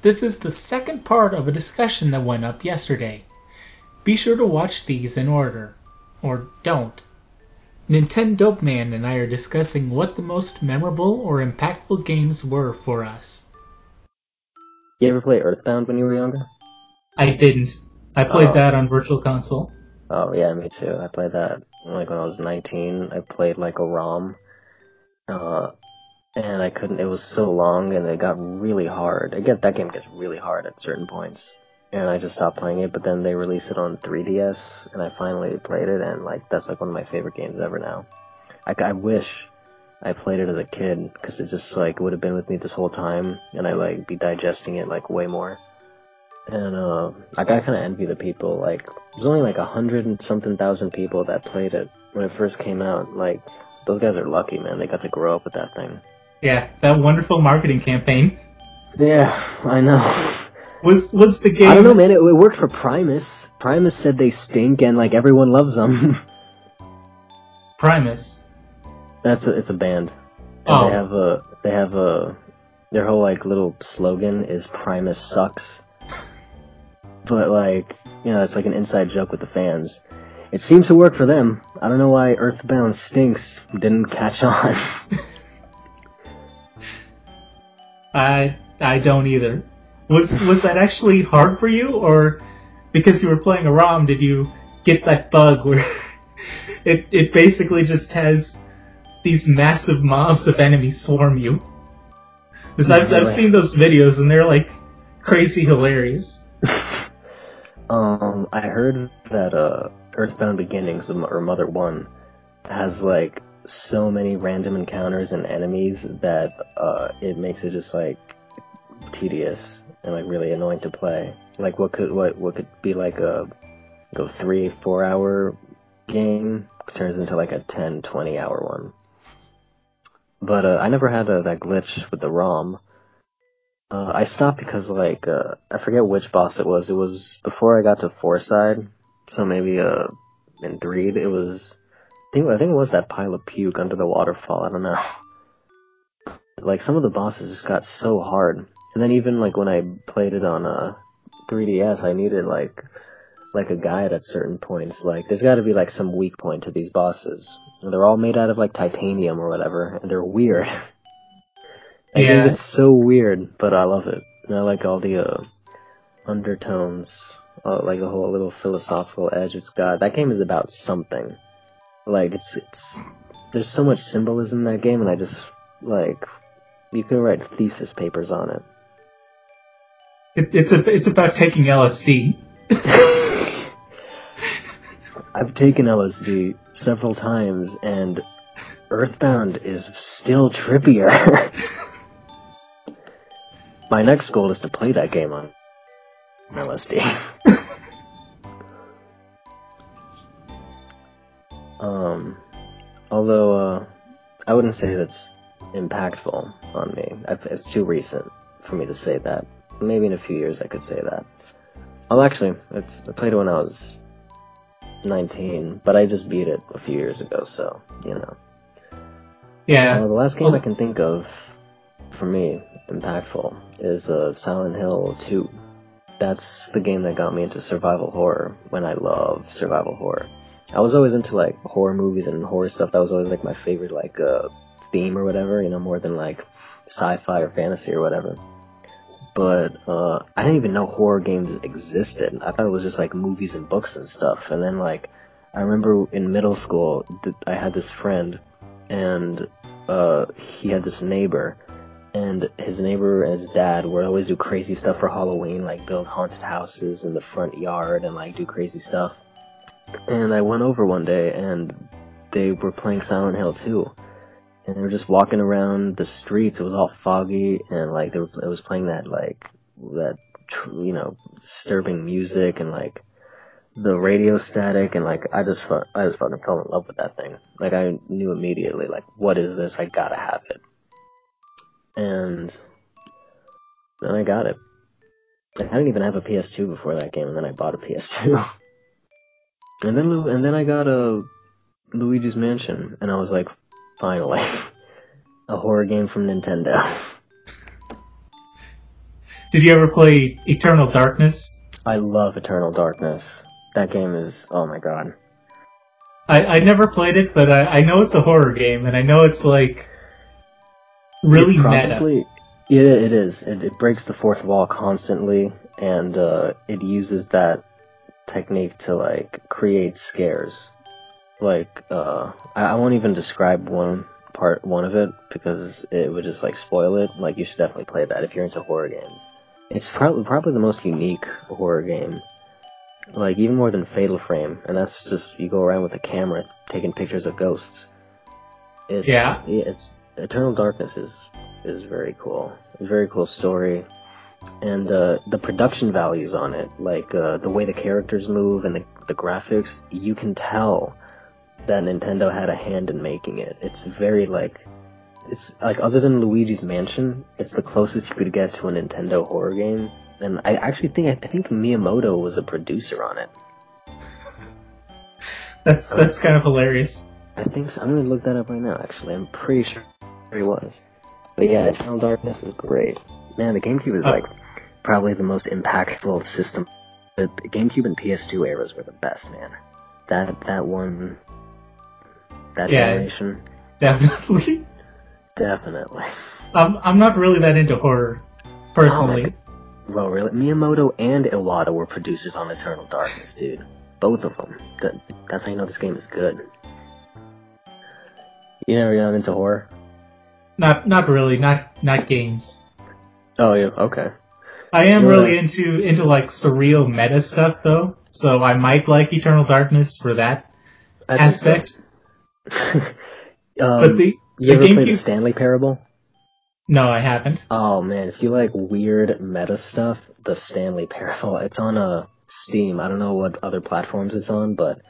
This is the second part of a discussion that went up yesterday. Be sure to watch these in order. Or don't. NintenDopeman and I are discussing what the most memorable or impactful games were for us. You ever play Earthbound when you were younger? I didn't. I played that on Virtual Console. Oh, yeah, me too. I played that, like, when I was 19. I played, like, a ROM. And I couldn't, it was so long, and it got really hard. That game gets really hard at certain points. And I just stopped playing it, but then they released it on 3DS, and I finally played it, and, like, that's, like, one of my favorite games ever now. I wish I played it as a kid, because it just, like, would have been with me this whole time, and I, like, be digesting it, like, way more. And, like, I kinda envy the people, like, there's only, like, 100 and something thousand people that played it when it first came out. Like, those guys are lucky, man. They got to grow up with that thing. Yeah, that wonderful marketing campaign. Yeah, I know. Was the game... I don't know, man. It worked for Primus. Primus said they stink, and, like, everyone loves them. Primus? It's a band. And they have their whole, like, little slogan is Primus sucks. But, like, you know, it's like an inside joke with the fans. It seems to work for them. I don't know why Earthbound stinks didn't catch on. I don't either. Was that actually hard for you, or because you were playing a ROM, did you get that bug where it basically just has these massive mobs of enemies swarm you? Because I've seen those videos and they're like crazy hilarious. I heard that Earthbound Beginnings, or Mother 1, has like so many random encounters and enemies that it makes it just like tedious and like really annoying to play. Like what could be like a 3-4 hour game turns into like a 10-20 hour one. But I never had that glitch with the ROM. I stopped because like I forget which boss it was. It was before I got to 4-side, so maybe in 3 it was. I think it was that pile of puke under the waterfall. I don't know. Like some of the bosses just got so hard, and then even like when I played it on 3DS, I needed like a guide at certain points. Like there's got to be like some weak point to these bosses. And they're all made out of like titanium or whatever, and they're weird. I think it's so weird, but I love it. And I like all the undertones, like the whole little philosophical edge it's got. That game is about something. Like there's so much symbolism in that game, and I just like you can write thesis papers on it. It's about taking LSD. I've taken LSD several times, and Earthbound is still trippier. My next goal is to play that game on LSD. Although, I wouldn't say that's impactful on me. It's too recent for me to say that. Maybe in a few years I could say that. Oh, actually, I played it when I was 19, but I just beat it a few years ago, so, you know. Yeah. The last game I can think of, for me, impactful, is Silent Hill 2. That's the game that got me into survival horror, when I love survival horror. I was always into, like, horror movies and horror stuff. That was always, like, my favorite, like, theme or whatever, you know, more than, like, sci-fi or fantasy or whatever. But, I didn't even know horror games existed. I thought it was just, like, movies and books and stuff. And then, like, I remember in middle school, I had this friend, and, he had this neighbor, and his neighbor and his dad would always do crazy stuff for Halloween, like build haunted houses in the front yard and, like, do crazy stuff. And I went over one day, and they were playing Silent Hill 2. And they were just walking around the streets. It was all foggy, and like it was playing that you know, disturbing music and like the radio static, and like I just fucking fell in love with that thing. Like I knew immediately, like, what is this? I gotta have it. And then I got it. I didn't even have a PS2 before that game, and then I bought a PS2. and then I got a Luigi's Mansion, and I was like, finally, a horror game from Nintendo. Did you ever play Eternal Darkness? I love Eternal Darkness. That game is, oh my god. I never played it, but I know it's a horror game, and I know it's like really It's probably, meta. Yeah, it is. It breaks the fourth wall constantly, and it uses that technique to like create scares. Like, I won't even describe one of it because it would just like spoil it. Like, you should definitely play that if you're into horror games. It's probably the most unique horror game. Like, even more than Fatal Frame, and that's just, you go around with a camera taking pictures of ghosts. It's Eternal Darkness is very cool. It's a very cool story, and the production values on it, like the way the characters move and the graphics, you can tell that Nintendo had a hand in making it. It's like other than Luigi's Mansion, it's the closest you could get to a Nintendo horror game. And I actually think Miyamoto was a producer on it. That's kind of hilarious. I think so. I'm gonna look that up right now. Actually, I'm pretty sure he was. But yeah, Eternal Darkness is great. Man, the GameCube is like probably the most impactful system. The GameCube and PS2 eras were the best, man. That generation. Definitely. Definitely. I'm not really that into horror, personally. Well, really, Miyamoto and Iwata were producers on Eternal Darkness, dude. Both of them. That's how you know this game is good. You never got into horror? Not really. Not games. Oh yeah, okay. I am really into like surreal meta stuff though, so I might like Eternal Darkness for that aspect. So. But you ever played the Stanley Parable? No, I haven't. Oh man, if you like weird meta stuff, the Stanley Parable, it's on Steam. I don't know what other platforms it's on, but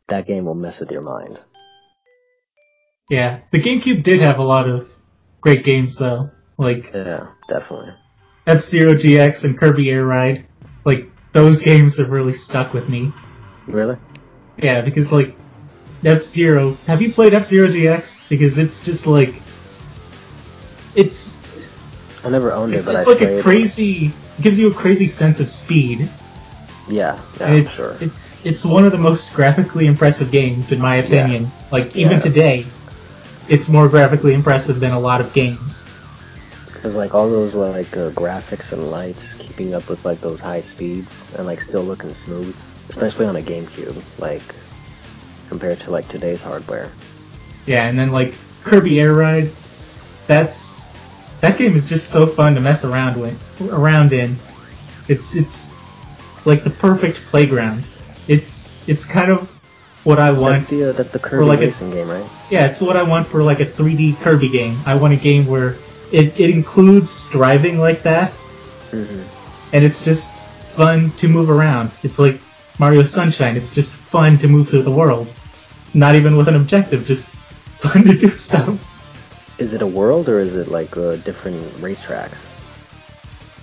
that game will mess with your mind. Yeah, the GameCube did have a lot of great games though. Like, yeah, definitely. F-Zero GX and Kirby Air Ride. Like, those games have really stuck with me. Really? Yeah, because like, F-Zero... Have you played F-Zero GX? Because it's just like... I never owned it, but it's like a crazy... It gives you a crazy sense of speed. Yeah, and sure. It's one of the most graphically impressive games, in my opinion. Yeah. Like, even today, it's more graphically impressive than a lot of games. Because, like, all those, like, graphics and lights, keeping up with, like, those high speeds, and, like, still looking smooth. Especially on a GameCube, like, compared to, like, today's hardware. Yeah, and then, like, Kirby Air Ride, that game is just so fun to mess around in. It's like the perfect playground. It's kind of what I want. That's the Kirby racing game, right? Yeah, it's what I want for like a 3D Kirby game. I want a game where it includes driving like that, and it's just fun to move around. It's like Mario Sunshine. It's just fun to move through the world. Not even with an objective, just fun to do stuff. Is it a world, or is it like different racetracks?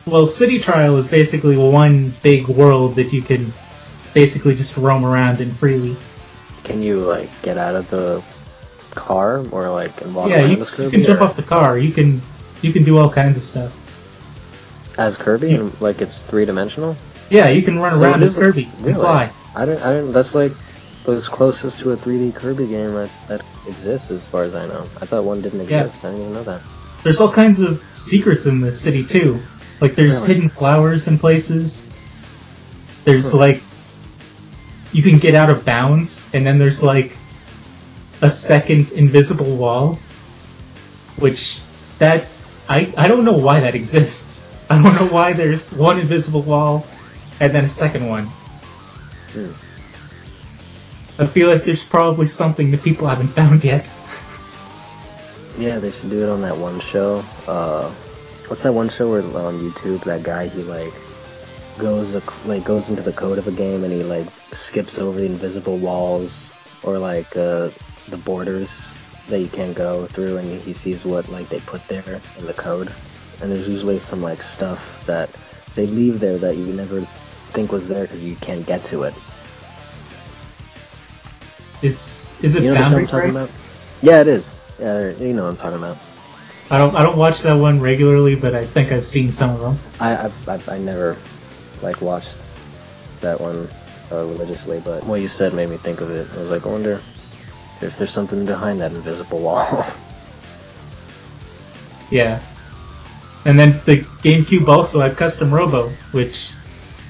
Well, City Trial is basically one big world that you can basically just roam around in freely. Can you, like, get out of the car, or, like, and walk around as Kirby? You can jump off the car. You can do all kinds of stuff. As Kirby? And, like, it's three-dimensional? Yeah, you can run around as Kirby and fly. I don't, that's, like, was closest to a 3D Kirby game that exists, as far as I know. I thought one didn't exist. I didn't even know that. There's all kinds of secrets in the city, too. Like, there's hidden flowers in places. There's, like... You can get out of bounds, and then there's, like, a second invisible wall. Which, I don't know why that exists. I don't know why there's one invisible wall, and then a second one. I feel like there's probably something that people haven't found yet. Yeah, they should do it on that one show. What's that one show where on YouTube that guy he goes into the code of a game and he like skips over the invisible walls or like the borders that you can't go through, and he sees what like they put there in the code. And there's usually some like stuff that they leave there that you never think was there because you can't get to it. Is it Boundary Break? Yeah, it is. Yeah, you know what I'm talking about. I don't watch that one regularly, but I think I've seen some of them. I never like watched that one religiously, but what you said made me think of it. I was like, I wonder if there's something behind that invisible wall. Yeah. And then the GameCube also had Custom Robo, which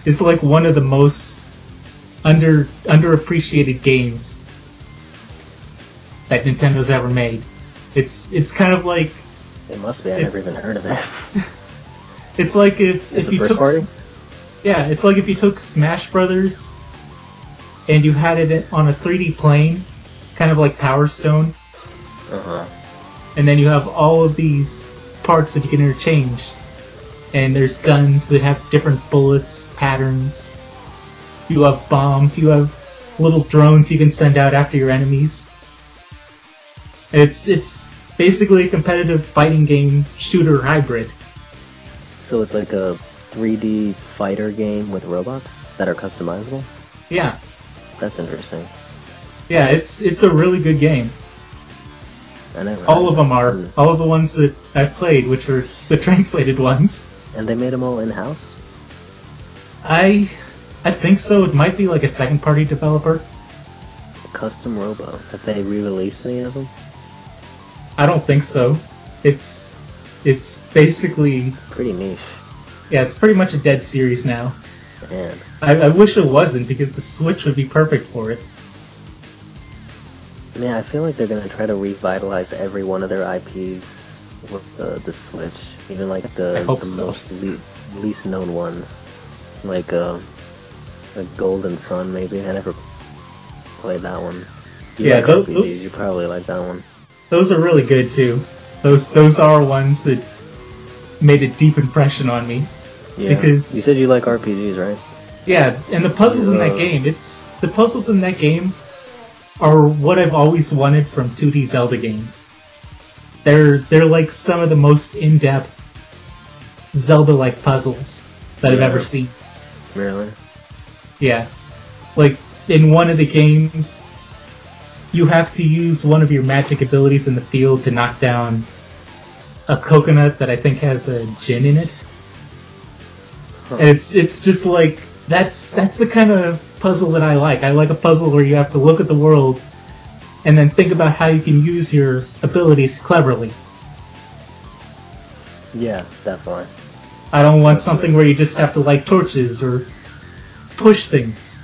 is like one of the most underappreciated games that Nintendo's ever made. It's kind of like It must be. I never even heard of it. it's like if It's a you first took party? yeah, it's like if you took Smash Brothers and you had it on a 3D plane, kind of like Power Stone, and then you have all of these parts that you can interchange, and there's guns that have different bullets, patterns. You have bombs, you have little drones you can send out after your enemies. It's basically a competitive fighting game shooter hybrid. So it's like a 3D fighter game with robots that are customizable? Yeah. That's interesting. Yeah, it's a really good game. All of them are. All of the ones that I've played, which are the translated ones. And they made them all in-house? I think so. It might be like a second-party developer. Custom Robo. Have they re-released any of them? I don't think so. It's basically... Pretty niche. Yeah, it's pretty much a dead series now. Man. I wish it wasn't, because the Switch would be perfect for it. Yeah, I feel like they're gonna try to revitalize every one of their IPs with the Switch. Even like the most least known ones. Like a Golden Sun, maybe. I never played that one. Yeah, those you probably like that one. Those are really good too. Those are ones that made a deep impression on me. Yeah. Because you said you like RPGs, right? Yeah, and the puzzles in that game are what I've always wanted from 2D Zelda games. They're like some of the most in-depth Zelda-like puzzles that I've ever seen. Really? Yeah. Like, in one of the games, you have to use one of your magic abilities in the field to knock down a coconut that I think has a gin in it. Huh. And it's just like, that's the kind of puzzle that I like. I like a puzzle where you have to look at the world and then think about how you can use your abilities cleverly. Yeah, definitely. I don't want something where you just have to light torches or push things.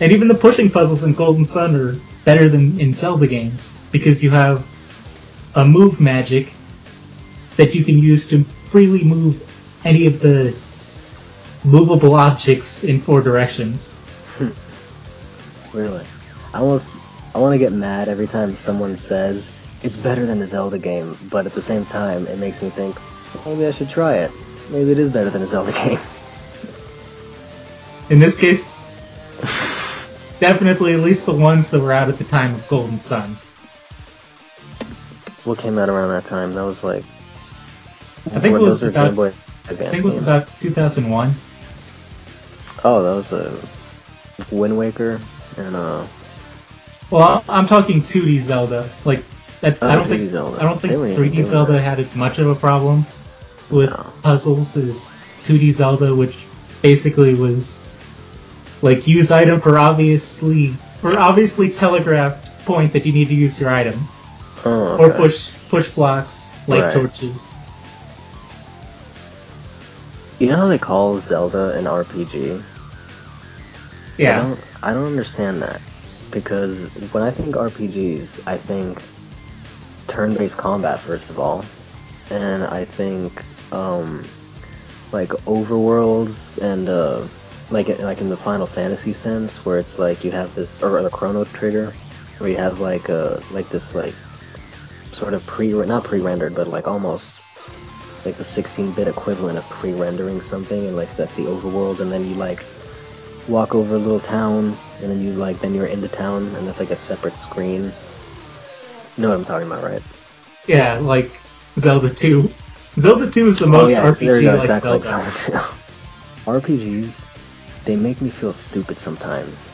And even the pushing puzzles in Golden Sun are better than in Zelda games, because you have a move magic that you can use to freely move any of the movable objects in 4 directions. Really? I want to get mad every time someone says it's better than a Zelda game, but at the same time it makes me think, maybe I should try it. Maybe it is better than a Zelda game. In this case, definitely at least the ones that were out at the time of Golden Sun. What came out around that time? That was like... I think it was about 2001. Oh, that was a Wind Waker and Well, I'm talking 2D Zelda. Like, I don't think 3D Zelda had as much of a problem with puzzles as 2D Zelda, which basically was like use item for obviously telegraphed point that you need to use your item, or push blocks, light torches. You know how they call Zelda an RPG? Yeah. I don't understand that, because when I think RPGs, I think turn-based combat first of all, and I think like overworlds and like in the Final Fantasy sense, where it's like you have this, or the Chrono Trigger, where you have like this like sort of not pre-rendered, but like almost like the 16-bit equivalent of pre-rendering something, and like that's the overworld, and then you like walk over a little town, and then you're in the town, and that's like a separate screen. You know what I'm talking about, right? Yeah, like Zelda 2. Zelda 2 is the most RPG like exactly Zelda. Like Zelda 2. RPGs, they make me feel stupid sometimes,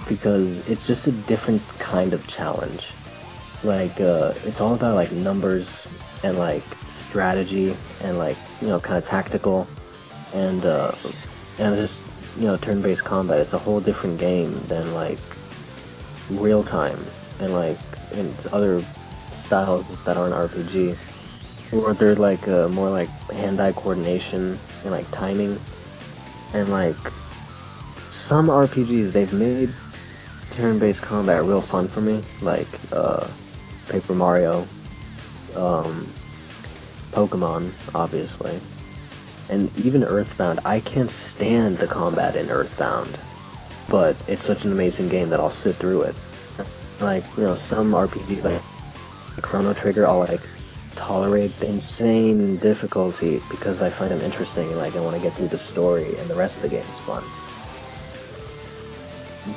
because it's just a different kind of challenge. Like, it's all about, like, numbers and, like, strategy and, like, kind of tactical and just, turn-based combat. It's a whole different game than, like, real-time and, like, and other styles that aren't RPG. Or they're, like, more, like, hand-eye coordination and, like, timing. And, like, some RPGs, they've made turn-based combat real fun for me. Like, Paper Mario, Pokemon, obviously, and even Earthbound. I can't stand the combat in Earthbound, but it's such an amazing game that I'll sit through it. Like, some RPGs like Chrono Trigger, I'll like tolerate the insane difficulty because I find them interesting and like I want to get through the story and the rest of the game is fun.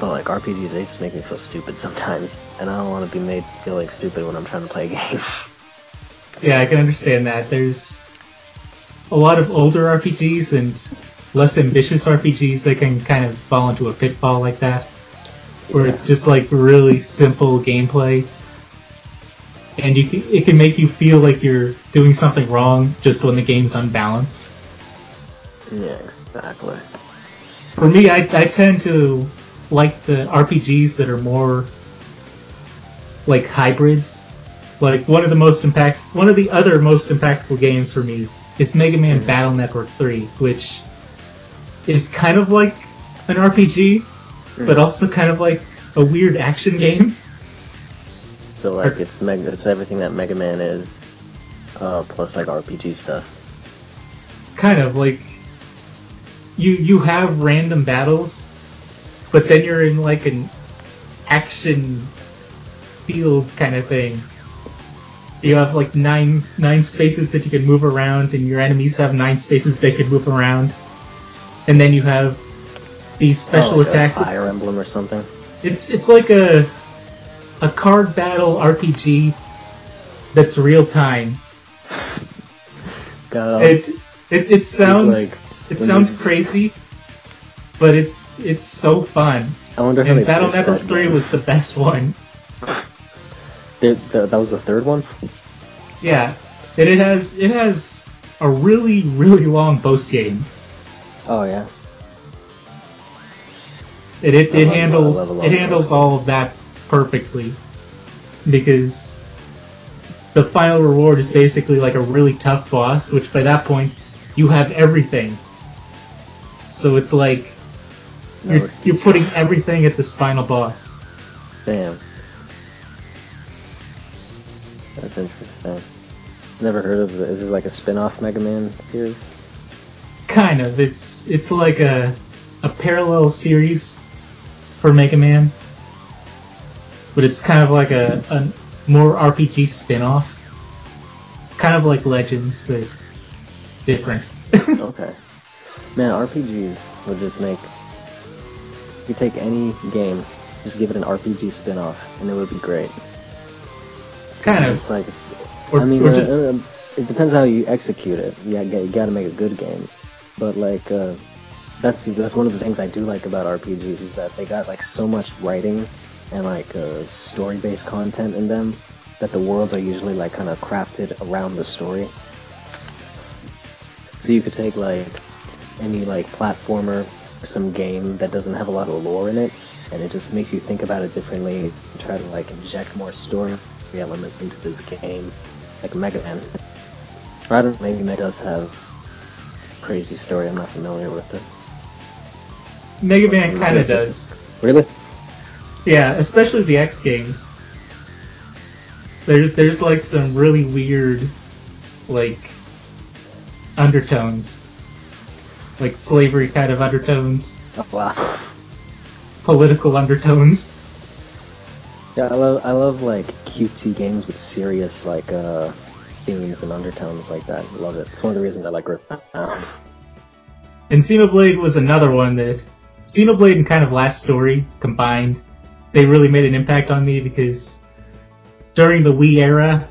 But like RPGs, they just make me feel stupid sometimes, and I don't want to be made feel like stupid when I'm trying to play a game. Yeah, I can understand that. There's a lot of older RPGs and less ambitious RPGs that can kind of fall into a pitfall like that, where it's just like really simple gameplay, and it can make you feel like you're doing something wrong just when the game's unbalanced. Yeah, exactly. For me, I tend to like the RPGs that are more like hybrids. Like one of the other most impactful games for me is Mega Man Battle Network 3, which is kind of like an RPG, but also kind of like a weird action game. So like it's everything that Mega Man is, plus like RPG stuff. Kind of like you have random battles, but then you're in like an action field kind of thing. You have like nine spaces that you can move around, and your enemies have 9 spaces they can move around. And then you have these special attacks. A Fire Emblem or something. It's like a card battle RPG that's real time. It sounds crazy, but it's so fun. I wonder how and they Battle Network 3 game. was the best one. That was the third one? Yeah. And it has a really, really long post game. Oh yeah. It handles all of that perfectly. Because the final reward is basically like a really tough boss, which by that point you have everything. So it's like you're putting everything at this final boss. Damn. That's interesting. Never heard of it. Is it like a spin-off Mega Man series? Kind of. It's like a parallel series for Mega Man. But it's kind of like a more RPG spin-off. Kind of like Legends, but different. Okay. Man, RPGs would just make... You take any game, just give it an RPG spin-off, and it would be great. Kind of. It's like, it depends how you execute it. Yeah, you gotta make a good game. But like, that's one of the things I do like about RPGs is that they got like so much writing and like story-based content in them that the worlds are usually like kind of crafted around the story. So you could take like any like platformer or some game that doesn't have a lot of lore in it, and it just makes you think about it differently and try to like inject more story elements into this game, like Mega Man. Or I don't know, maybe Mega does have crazy story, I'm not familiar with it. Mega Man kind of does. Really? Yeah, especially the X games. There's like some really weird, like, undertones. Like slavery kind of undertones. Oh, wow. Political undertones. Yeah, I love like cutesy games with serious like themes and undertones like that. I love it. It's one of the reasons I like Earthbound. And Xenoblade was another one that Xenoblade and kind of Last Story combined, they really made an impact on me because during the Wii era,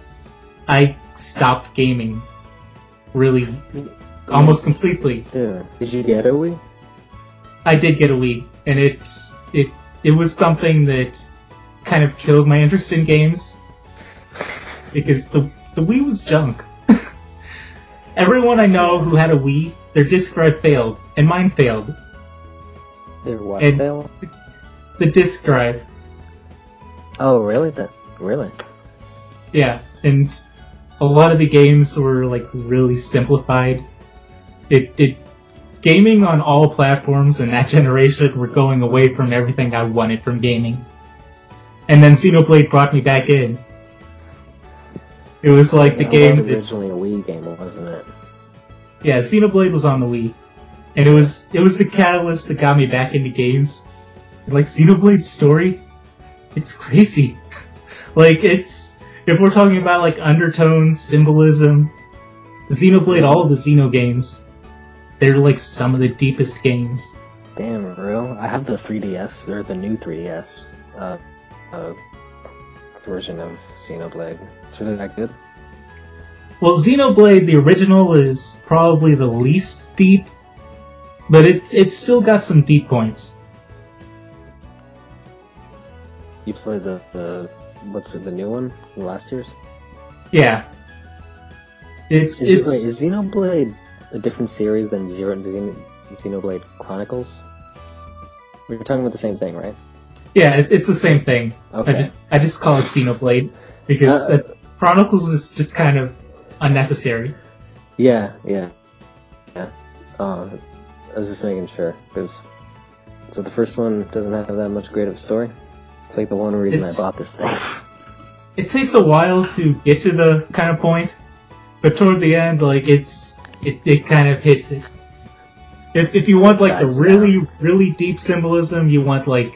I stopped gaming really almost completely. Yeah. Did you get a Wii? I did get a Wii, and it was something that kind of killed my interest in games because the Wii was junk. Everyone I know who had a Wii, their disk drive failed, and mine failed. Their what And failed? The disk drive. Oh, really? Really? Yeah, and a lot of the games were like really simplified. Gaming on all platforms in that generation were going away from everything I wanted from gaming. And then Xenoblade brought me back in. It was like the game It was originally a Wii game, wasn't it? Yeah, Xenoblade was on the Wii. And it was the catalyst that got me back into games. Like, Xenoblade's story, it's crazy. Like, if we're talking about, like, undertones, symbolism, the Xenoblade, all of the Xeno games, they're, like, some of the deepest games. Damn, real? I have the 3DS, or the new 3DS, version of Xenoblade. It's really that good? Well, Xenoblade, the original, is probably the least deep, but it's still got some deep points. You played the what's it, the new one? The last year's? Yeah. Wait, is Xenoblade a different series than Xenoblade Chronicles? We were talking about the same thing, right? Yeah, it's the same thing. Okay. I just call it Xenoblade because Chronicles is just kind of unnecessary. Yeah. I was just making sure, so the first one doesn't have that much great of a story? It's like the one reason I bought this thing. It takes a while to get to the kind of point, but toward the end, like, it kind of hits it. If you want, like, the really deep symbolism, you want, like,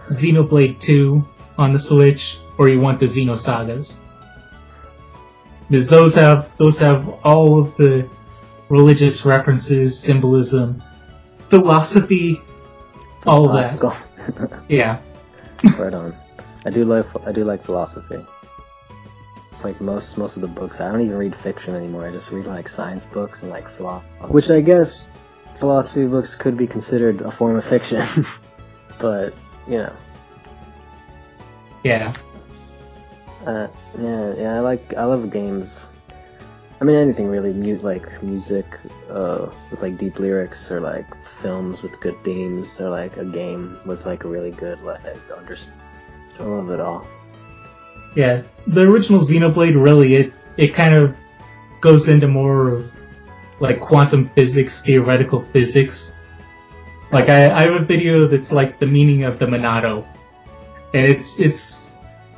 Xenoblade 2 on the Switch, or you want the Xenosagas. Because those have all of the religious references, symbolism, philosophy, all of that. Yeah. Right on. I do like philosophy. It's like most of the books. I don't even read fiction anymore. I just read like science books and like philosophy. Which I guess philosophy books could be considered a form of fiction. But, you know. Yeah. I love games. I mean, anything really, like music with like deep lyrics, or like films with good themes, or like a game with like a really good like understanding. I love it all. Yeah, the original Xenoblade really it kind of goes into more of like quantum physics, theoretical physics. Like I have a video that's like the meaning of the Monado, and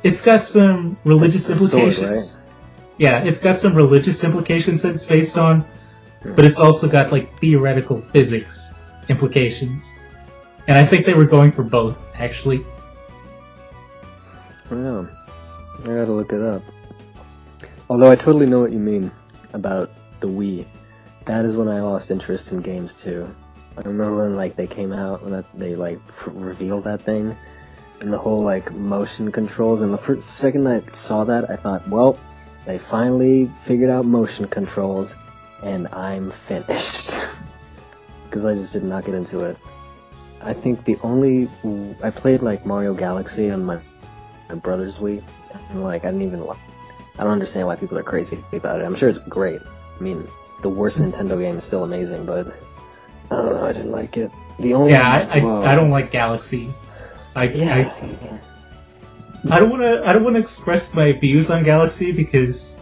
it's got some religious implications. Sword, right? Yeah, it's got some religious implications that it's based on, but it's also got like theoretical physics implications. And I think they were going for both, actually. I don't know. I gotta look it up. Although I totally know what you mean about the Wii. That is when I lost interest in games too. I remember when like they came out, when they like revealed that thing, and the whole like motion controls, and the second I saw that, I thought, well, they finally figured out motion controls, and I'm finished. Because I just did not get into it. I think I played like Mario Galaxy on my brother's Wii, and like I don't understand why people are crazy about it. I'm sure it's great. I mean, the worst Nintendo game is still amazing, but I don't know, I didn't like it. I don't like Galaxy. I don't want to express my views on Galaxy because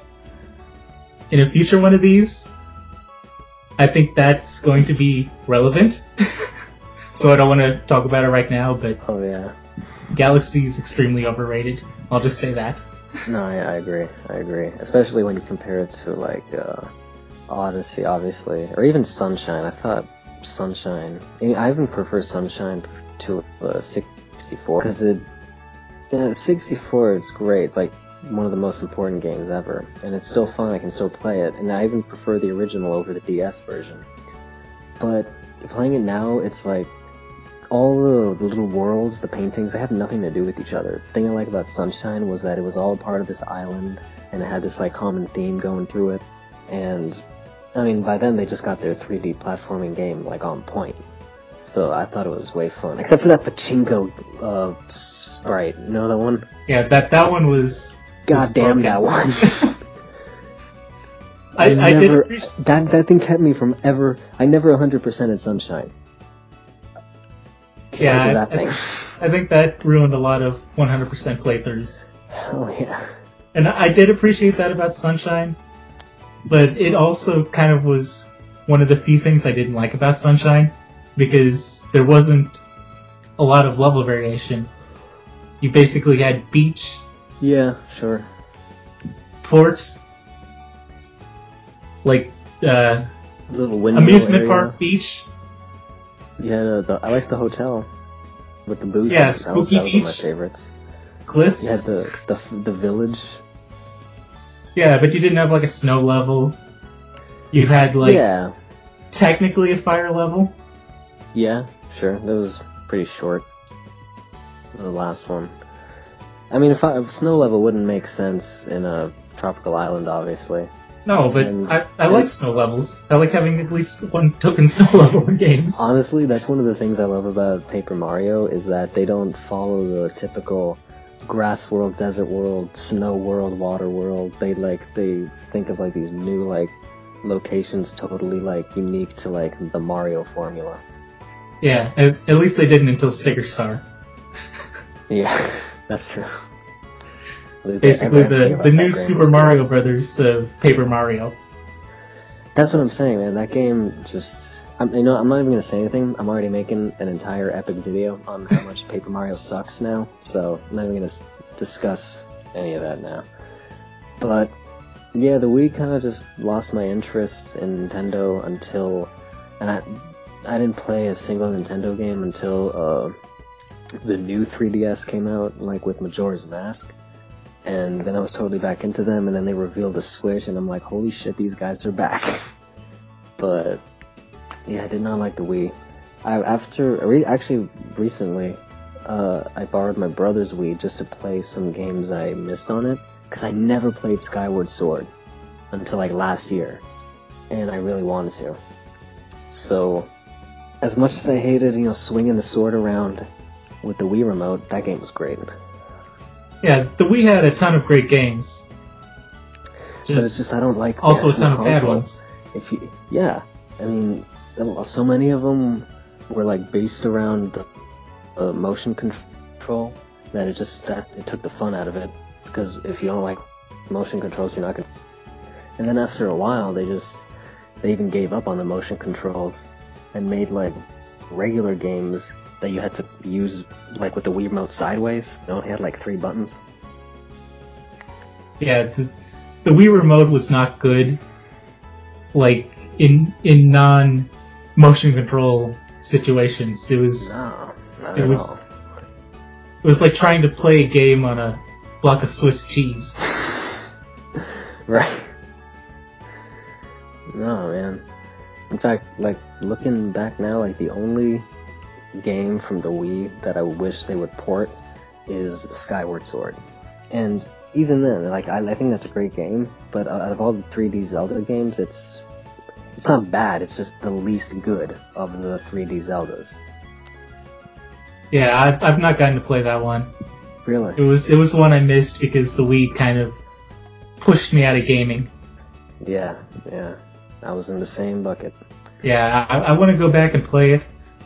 in a future one of these, I think that's going to be relevant. So I don't want to talk about it right now, but oh yeah, Galaxy is extremely overrated. I'll just say that. No, I agree. Especially when you compare it to like Odyssey, obviously, or even Sunshine. I thought Sunshine. I even prefer Sunshine to 64 because 64. It's great. It's like one of the most important games ever, and it's still fun. I can still play it, and I even prefer the original over the DS version. But playing it now, it's like all the little worlds, the paintings, they have nothing to do with each other. The thing I like about Sunshine was that it was all part of this island, and it had this like common theme going through it. And I mean, by then they just got their 3D platforming game like on point. So I thought it was way fun, except for that pachinko sprite. You know that one? Yeah, that one was goddamn that one. I did appreciate that thing kept me from ever. I never 100%ed Sunshine. Because of that thing. I think that ruined a lot of 100% playthroughs. Oh yeah. And I did appreciate that about Sunshine, but it also kind of was one of the few things I didn't like about Sunshine, because there wasn't a lot of level variation. You basically had beach, yeah, sure, port, like little windmill amusement area. park, beach. Yeah, I like the hotel with the booze. Yeah, that was spooky one of my beach. favorites. Cliffs. You had the village. Yeah, but you didn't have like a snow level. You had like technically a fire level. Yeah, sure. That was pretty short. The last one. I mean, if snow level wouldn't make sense in a tropical island, obviously. No, but I like snow levels. I like having at least one token snow level in games. Honestly, that's one of the things I love about Paper Mario, is that they don't follow the typical grass world, desert world, snow world, water world. They think of like these new like locations totally like unique to like the Mario formula. Yeah, at least they didn't until Sticker Star. Yeah, that's true. Basically, the new Super Mario Brothers of Paper Mario. That's what I'm saying, man. That game just... I'm not even going to say anything. I'm already making an entire epic video on how much Paper Mario sucks now, so I'm not even going to discuss any of that now. But, yeah, the Wii kind of just lost my interest in Nintendo until... And I didn't play a single Nintendo game until the new 3DS came out, like with Majora's Mask. And then I was totally back into them, and then they revealed the Switch, and I'm like, holy shit, these guys are back. But, yeah, I did not like the Wii. Actually, recently, I borrowed my brother's Wii just to play some games I missed on it, because I never played Skyward Sword until, like, last year, and I really wanted to. So, as much as I hated, swinging the sword around with the Wii remote, that game was great. Yeah, the Wii had a ton of great games. But it's just I don't like also a ton of bad ones. I mean, so many of them were like based around the motion control that it took the fun out of it. Because if you don't like motion controls, you're not gonna. And then after a while, they even gave up on the motion controls and made like regular games that you had to use, like, with the Wii remote sideways. It only had, like, 3 buttons. Yeah, the Wii remote was not good, like, in non-motion control situations. It was... No, not at all. It was like trying to play a game on a block of Swiss cheese. Right. No, man. In fact, like, looking back now, like, the only game from the Wii that I wish they would port is Skyward Sword. And even then, like, I think that's a great game, but out of all the 3D Zelda games, it's not bad, it's just the least good of the 3D Zeldas. Yeah, I've not gotten to play that one. Really? It was one I missed because the Wii kind of pushed me out of gaming. Yeah. I was in the same bucket. Yeah, I want to go back and play it,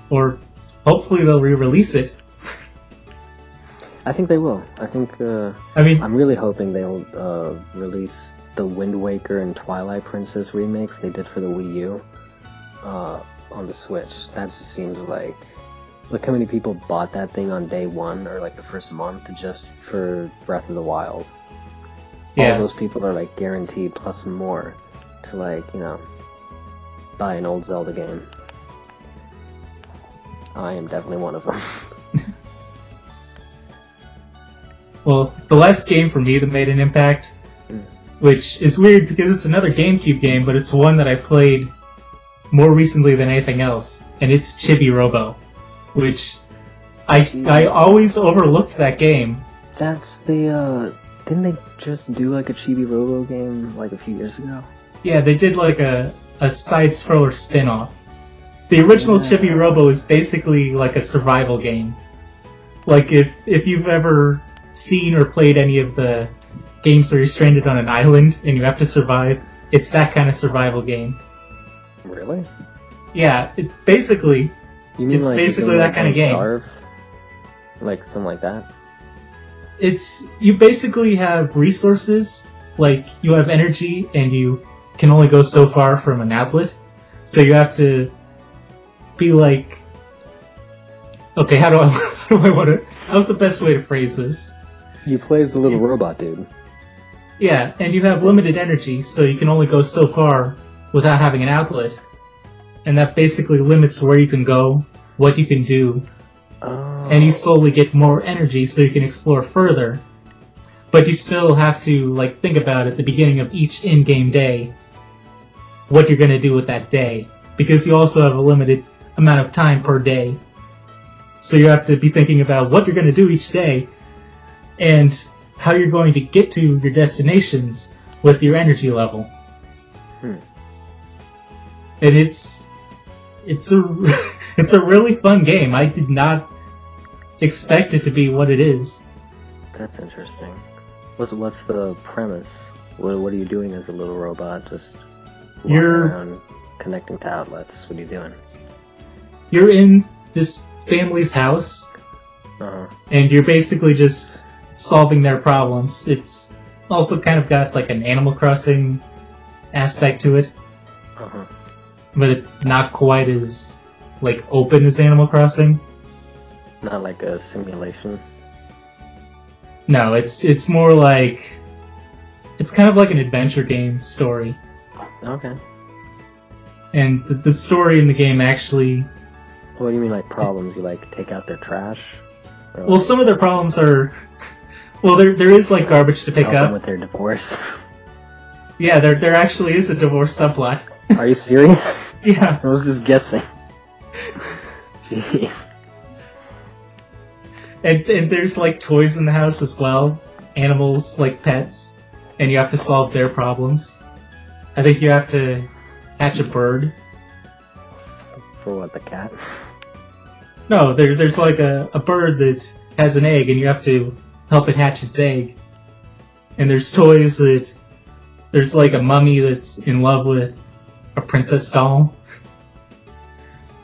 or hopefully they'll re-release it. I think they will. I'm really hoping they'll release the Wind Waker and Twilight Princess remakes they did for the Wii U on the Switch. That just seems like... Look how many people bought that thing on day one, or like the first month, just for Breath of the Wild. Yeah. All those people are like guaranteed plus more to, like, buy an old Zelda game. I am definitely one of them. Well, the last game for me that made an impact, which is weird because it's another GameCube game, but it's one that I played more recently than anything else, and it's Chibi Robo, which I always overlooked that game. That's the, didn't they just do like a Chibi Robo game like a few years ago? Yeah, they did like a side-scroller spin-off. The original Chibi Robo is basically like a survival game. Like if you've ever seen or played any of the games where you're stranded on an island and you have to survive. It's that kind of survival game. Really? Yeah, it's basically that kind of game. Starve? Like something like that? You basically have resources, like you have energy and you can only go so far from an outlet. So you have to be like, okay, how's the best way to phrase this? You play as the little robot dude. Yeah, and you have limited energy, so you can only go so far without having an outlet. And that basically limits where you can go, what you can do, and you slowly get more energy so you can explore further. But you still have to like think about at the beginning of each in-game day what you're going to do with that day, because you also have a limited amount of time per day. So you have to be thinking about what you're going to do each day and how you're going to get to your destinations with your energy level. And it's a really fun game. I did not expect it to be what it is. That's interesting. What's the premise? What are you doing as a little robot? Just walking around, connecting to outlets. What are you doing? You're in this family's house, and you're basically just solving their problems. It's also kind of got like an Animal Crossing aspect to it, but it's not quite as like open as Animal Crossing. Not like a simulation. No, it's more like it's kind of like an adventure game story. Okay. And the story in the game actually. What do you mean, like problems? You like take out their trash? Well, some of their problems are. Well, there is like garbage to pick help up. Them with their divorce. Yeah, there actually is a divorce subplot. Are you serious? Yeah. I was just guessing. Jeez. And there's like toys in the house as well, animals like pets, and you have to solve their problems. I think you have to hatch a bird. For what, the cat? No, there's like a bird that has an egg, and you have to help it hatch its egg. And there's toys that there's like a mummy that's in love with a princess doll.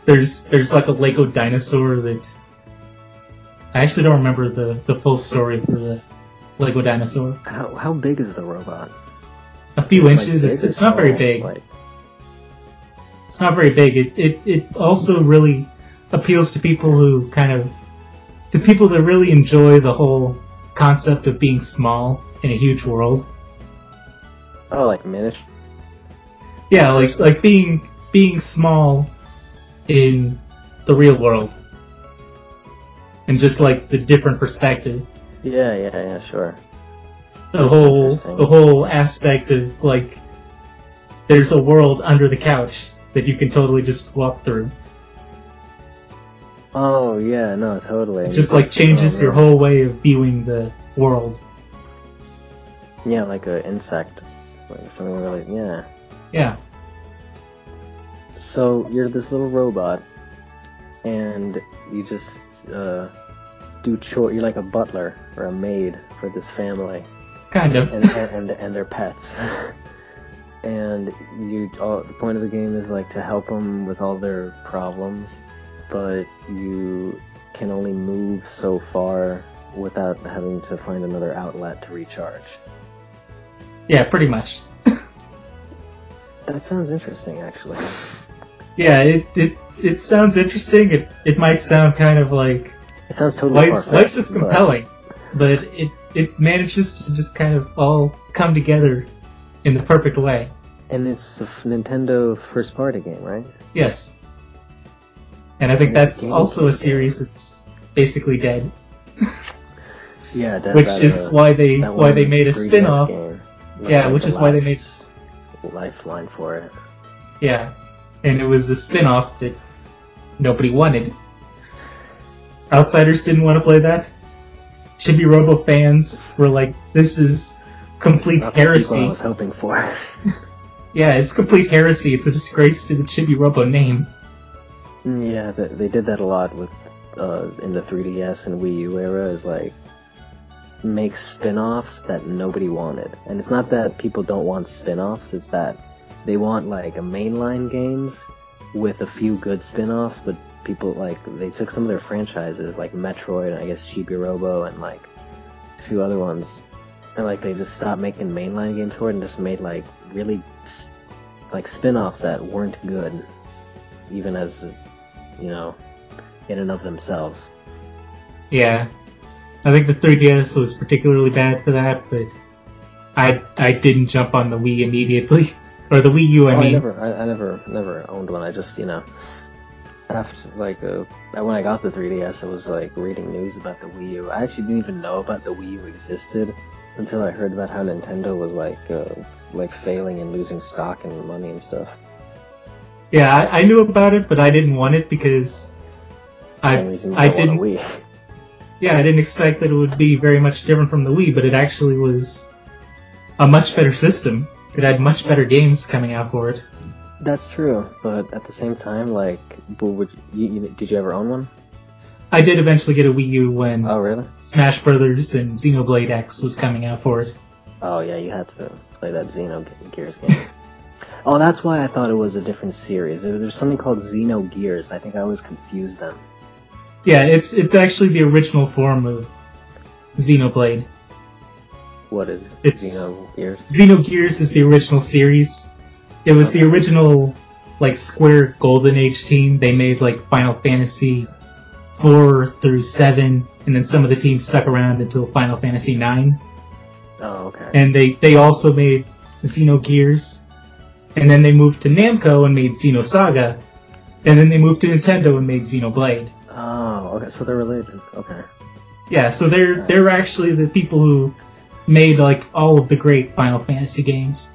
There's like a Lego dinosaur that I actually don't remember the full story for the Lego dinosaur. How big is the robot? A few inches. It's not very big. It's not very big. It also really appeals to people who to people that really enjoy the whole concept of being small in a huge world. Oh, like miniature? Yeah, like being small in the real world. And just like the different perspective. Yeah, sure. The whole aspect of like there's a world under the couch that you can totally just walk through. Oh yeah, no, totally. It just like changes your whole way of viewing the world. Yeah, like an insect. Like something really, yeah. Yeah. So you're this little robot, and you just do chore. You're like a butler or a maid for this family. Kind of. And their pets. And the point of the game is like to help them with all their problems, but you can only move so far without having to find another outlet to recharge. Yeah, pretty much. That sounds interesting, actually. Yeah, it sounds interesting. It might sound kind of like it sounds totally why is this compelling? But it manages to just kind of all come together in the perfect way. And it's a Nintendo first-party game, right? Yes. And I think that's also a series that's basically dead. Yeah, which is why they made a spin-off. Yeah, which is why they made lifeline for it. Yeah, and it was a spin-off that nobody wanted. Outsiders didn't want to play that. Chibi Robo fans were like, "This is complete heresy." I was hoping for. Yeah, it's complete heresy. It's a disgrace to the Chibi Robo name. Yeah, they did that a lot with in the 3DS and Wii U era. Is like make spin-offs that nobody wanted. And it's not that people don't want spin-offs, it's that they want like a mainline games with a few good spin-offs, but people like they took some of their franchises like Metroid and I guess Chibi Robo and like a few other ones, and like they just stopped making mainline games for it and just made like really like spin-offs that weren't good, even as in and of themselves. Yeah, I think the 3DS was particularly bad for that, but I didn't jump on the Wii immediately, or the Wii U. I mean, I never owned one. I just after like when I got the 3DS, I was like reading news about the Wii U. I actually didn't even know about the Wii U existed until I heard about how Nintendo was like failing and losing stock and money and stuff. Yeah, I knew about it, but I didn't want it because I didn't. Wii. Yeah, I didn't expect that it would be very much different from the Wii, but it actually was a much better system. It had much better games coming out for it. That's true, but at the same time, like, did you ever own one? I did eventually get a Wii U when Oh, really? Smash Brothers and Xenoblade X was coming out for it. Oh, yeah, you had to play that Xenogears game. Oh, that's why I thought it was a different series. There's something called Xenogears. I think I always confused them. Yeah, it's actually the original form of Xenoblade. What is Xenogears? Xenogears is the original series. It was the original, like, Square Golden Age team. They made, like, Final Fantasy 4 through 7, and then some of the teams stuck around until Final Fantasy 9. Oh, okay. And they also made Xenogears, and then they moved to Namco and made Xenosaga, and then they moved to Nintendo and made Xenoblade. Oh, okay, so they're related. Okay. Yeah, so they're actually the people who made, like, all of the great Final Fantasy games.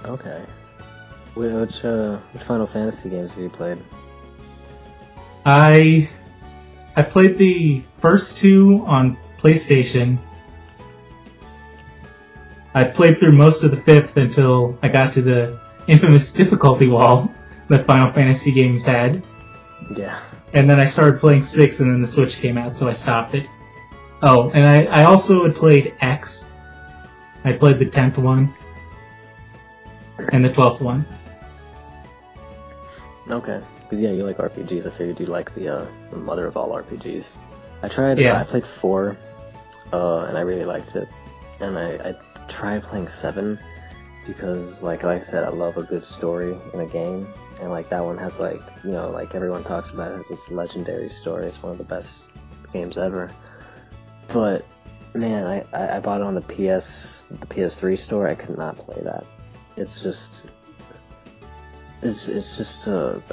Okay. Which Final Fantasy games have you played? I played the first two on PlayStation. I played through most of the fifth until I got to the infamous difficulty wall that Final Fantasy games had. Yeah. And then I started playing 6, and then the Switch came out, so I stopped it. Oh, and I also had played X. I played the 10th one. And the 12th one. Okay. Because, yeah, you like RPGs. I figured you like the mother of all RPGs. I played 4, and I really liked it. And I tried playing 7, because, like I said, I love a good story in a game. And, like, that one has, like, like everyone talks about it, has this legendary story. It's one of the best games ever. But, man, I bought it on the PS3 store. I could not play that. It's just like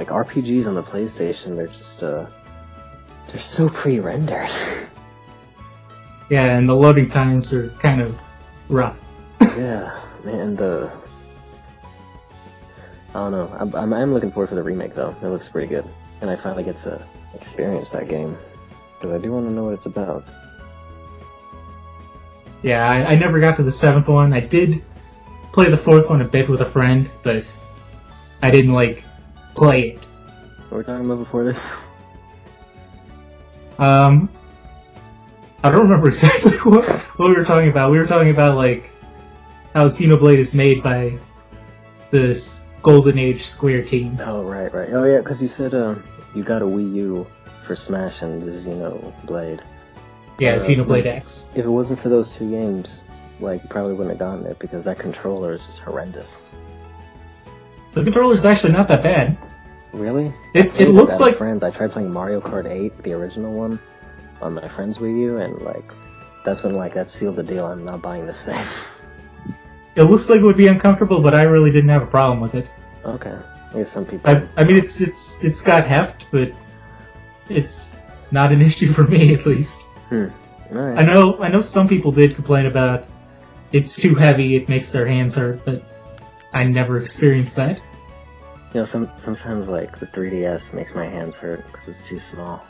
RPGs on the PlayStation. They're so pre-rendered. Yeah, and the loading times are kind of rough. Yeah, man. I don't know. I'm looking forward for the remake though. It looks pretty good, and I finally get to experience that game because I do want to know what it's about. Yeah, I never got to the 7th one. I did play the 4th one a bit with a friend, but I didn't, like, play it. What were we talking about before this? I don't remember exactly what we were talking about. We were talking about, like, how Xenoblade is made by this Golden Age Square team. Oh, right. Oh, yeah, because you said you got a Wii U for Smash and the Xenoblade. Yeah, Xenoblade X. If it wasn't for those two games, like, you probably wouldn't have gotten it, because that controller is just horrendous. The controller's actually not that bad. Really? It looks like... friends. I tried playing Mario Kart 8, the original one, on my friend's Wii U, and, like, that's when, like, that sealed the deal. I'm not buying this thing. It looks like it would be uncomfortable, but I really didn't have a problem with it. Okay. I guess some people... I mean, it's got heft, but it's not an issue for me, at least. Alright. I know some people did complain about it's too heavy, it makes their hands hurt, but I never experienced that. Sometimes, like, the 3DS makes my hands hurt because it's too small.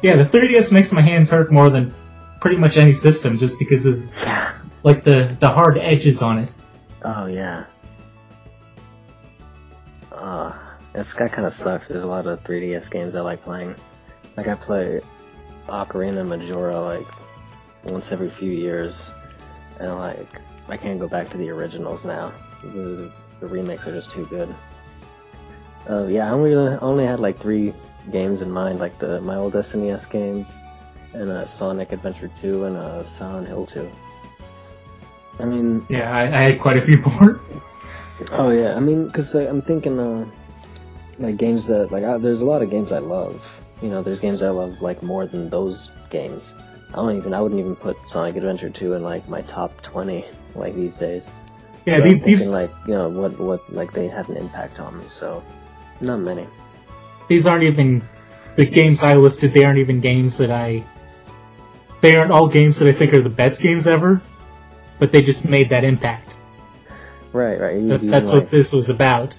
Yeah, the 3DS makes my hands hurt more than pretty much any system, just because of, like, the hard edges on it. Oh, yeah. That kind of sucks. There's a lot of 3DS games I like playing. Like, I play Ocarina and Majora like once every few years, and like I can't go back to the originals now. The remakes are just too good. Yeah, I only had like 3 games in mind, like my old SNES games, and Sonic Adventure 2 and Silent Hill 2. I mean, yeah, I had quite a few more. Oh yeah, I mean, because I'm thinking like games that there's a lot of games I love. You know, there's games I love like more than those games. I wouldn't even put Sonic Adventure 2 in like my top 20 like these days. Yeah, but these I'm thinking, like, you know, what like they had an impact on me. So not many. These aren't even the games I listed. They aren't even games that They aren't all games that I think are the best games ever, but they just made that impact. Right. That's what this was about.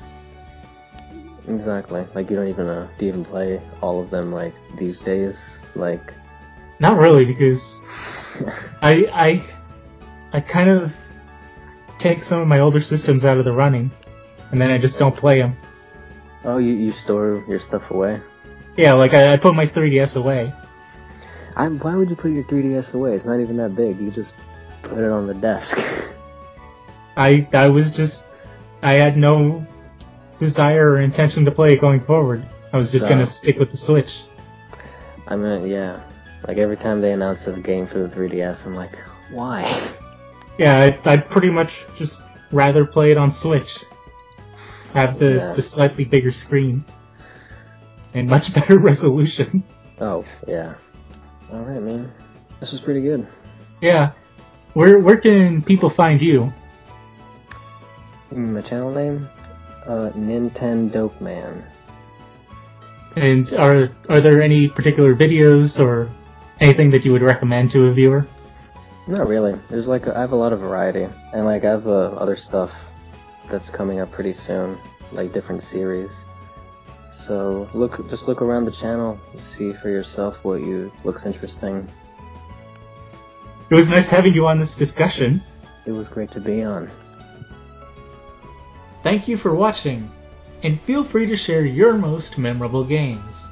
Exactly. Like, you don't even do you even play all of them like these days? Like, not really, because I kind of take some of my older systems out of the running, and then I just don't play them. Oh, you store your stuff away? Yeah, like I put my 3DS away. Why would you put your 3DS away? It's not even that big. You just put it on the desk. I had no desire or intention to play it going forward. I was just gonna stick with the Switch. I mean, yeah. Like, every time they announce a game for the 3DS, I'm like, why? Yeah, I'd pretty much just rather play it on Switch. Have the slightly bigger screen. And much better resolution. Oh, yeah. Alright, man. This was pretty good. Yeah. Where can people find you? My channel name? NintenDopeman. And are there any particular videos or anything that you would recommend to a viewer? Not really. There's I have a lot of variety, and like I have other stuff that's coming up pretty soon, like different series. So just look around the channel, see for yourself what looks interesting. It was nice having you on this discussion. It was great to be on. Thank you for watching, and feel free to share your most memorable games.